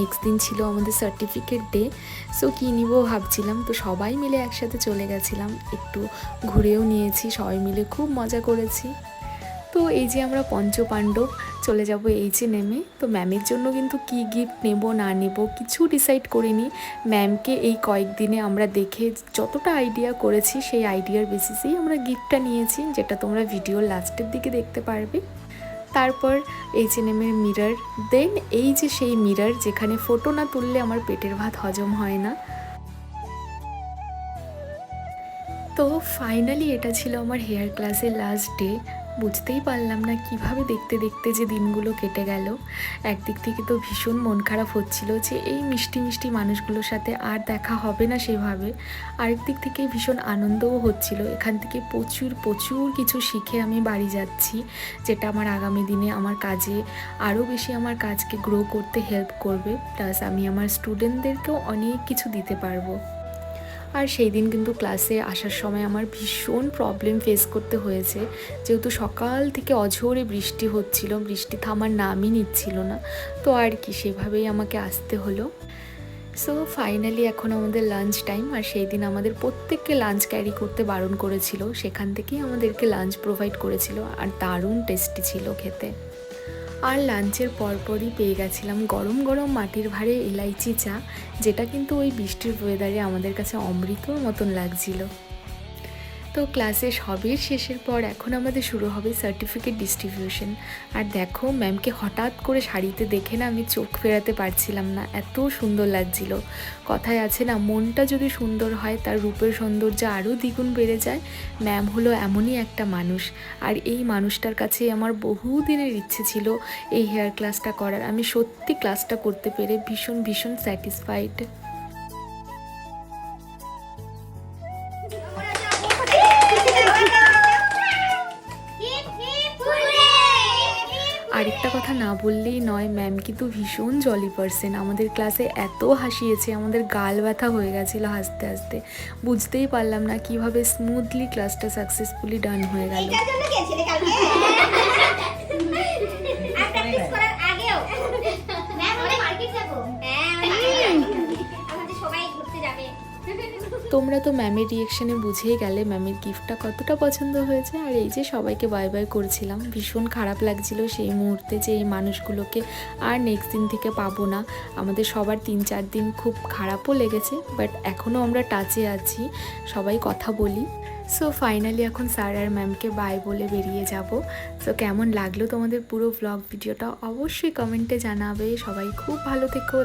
Next দিন ছিল আমাদের সার্টিফিকেট ডে, সো কী নিব ভাবছিলাম, তো সবাই মিলে একসাথে চলে গেছিলাম, একটু ঘুরেও নিয়েছি, সবাই মিলে খুব মজা করেছি। তো এই যে আমরা পঞ্চপাণ্ডব চলে যাব এইচে নেমে। তো ম্যামের জন্য কিন্তু কি গিফট নেব না নেব কিছু ডিসাইড করিনি। ম্যামকে এই কয়েকদিনে আমরা দেখে যতটা আইডিয়া করেছি সেই আইডিয়ার বেসিসেই আমরা গিফটটা নিয়েছি, যেটা তোমরা ভিডিওর লাস্টের দিকে দেখতে পারবে। তারপর এইচএনএমের মিরর, দেন এই যে সেই মিরর যেখানে ফটো না তুললে আমার পেটের ভাত হজম হয় না। তো ফাইনালি এটা ছিল আমার হেয়ার ক্লাসের লাস্ট ডে। বুঝতেই পারলাম না কিভাবে দেখতে দেখতে যে দিনগুলো কেটে গেল। একদিক থেকে তো ভীষণ মন খারাপ হচ্ছিল যে এই মিষ্টি মিষ্টি মানুষগুলোর সাথে আর দেখা হবে না সেভাবে। আরেক দিক থেকে ভীষণ আনন্দও হচ্ছিল, এখান থেকে প্রচুর প্রচুর কিছু শিখে আমি বাড়ি যাচ্ছি, যেটা আমার আগামী দিনে আমার কাজে আরও বেশি আমার কাজকে গ্রো করতে হেল্প করবে, প্লাস আমি আমার স্টুডেন্টদেরকেও অনেক কিছু দিতে পারবো। আর সেই দিন কিন্তু ক্লাসে আসার সময় আমার ভীষণ প্রবলেম ফেস করতে হয়েছে, যেহেতু সকাল থেকে অঝোরে বৃষ্টি হচ্ছিল, বৃষ্টি থামার নামই নিচ্ছিল না। তো আর কি, সেভাবেই আমাকে আসতে হলো। সো ফাইনালি এখন আমাদের লাঞ্চ টাইম, আর সেই দিন আমাদের প্রত্যেককে লাঞ্চ ক্যারি করতে বারণ করেছিল, সেখান থেকেই আমাদেরকে লাঞ্চ প্রোভাইড করেছিল, আর দারুণ টেস্টি ছিল খেতে। আর লাঞ্চের পরপরই পেয়ে গেছিলাম গরম গরম মাটির ভাঁড়ে এলাইচি চা, যেটা কিন্তু ওই বৃষ্টির ওয়েদারে আমাদের কাছে অমৃতর মতন লাগছিল। তো ক্লাসে সবের শেষের পর এখন আমাদের শুরু হবে সার্টিফিকেট ডিস্ট্রিবিউশন। আর দেখো ম্যামকে হঠাৎ করে শাড়িতে দেখে না আমি চোখ ফেরাতে পারছিলাম না, এত সুন্দর লাগছিল। কথায় আছে না, মনটা যদি সুন্দর হয় তার রূপের সৌন্দর্য আরও দ্বিগুণ বেড়ে যায়। ম্যাম হলো এমনই একটা মানুষ, আর এই মানুষটার কাছে আমার বহু দিনের ইচ্ছে ছিল এই হেয়ার ক্লাসটা করার। আমি সত্যি ক্লাসটা করতে পেরে ভীষণ ভীষণ স্যাটিসফাইড। আরেকটা কথা না বললেই নয়, ম্যাম কিন্তু ভীষণ জলি পারসন। আমাদের ক্লাসে এত হাসিয়েছে, আমাদের গাল ব্যথা হয়ে গেছিলো হাসতে হাসতে। বুঝতেই পারলাম না কিভাবে স্মুথলি ক্লাসটা সাকসেসফুলি ডান হয়ে গেল। তোমরা তো ম্যামের রিয়েকশানে বুঝেই গেলে ম্যামের গিফটটা কতটা পছন্দ হয়েছে। আর এই যে সবাইকে বাই বাই করছিলাম, ভীষণ খারাপ লাগছিল সেই মুহূর্তে যে এই মানুষগুলোকে আর নেক্সট দিন থেকে পাবো না। আমাদের সবার 3-4 দিন খুব খারাপও লেগেছে, বাট এখনও আমরা টাচে আছি, সবাই কথা বলি। সো ফাইনালি এখন স্যার আর ম্যামকে বাই বলে বেরিয়ে যাব। সো কেমন লাগলো তোমাদের পুরো ব্লগ ভিডিওটা অবশ্যই কমেন্টে জানাবে। সবাই খুব ভালো থেকো।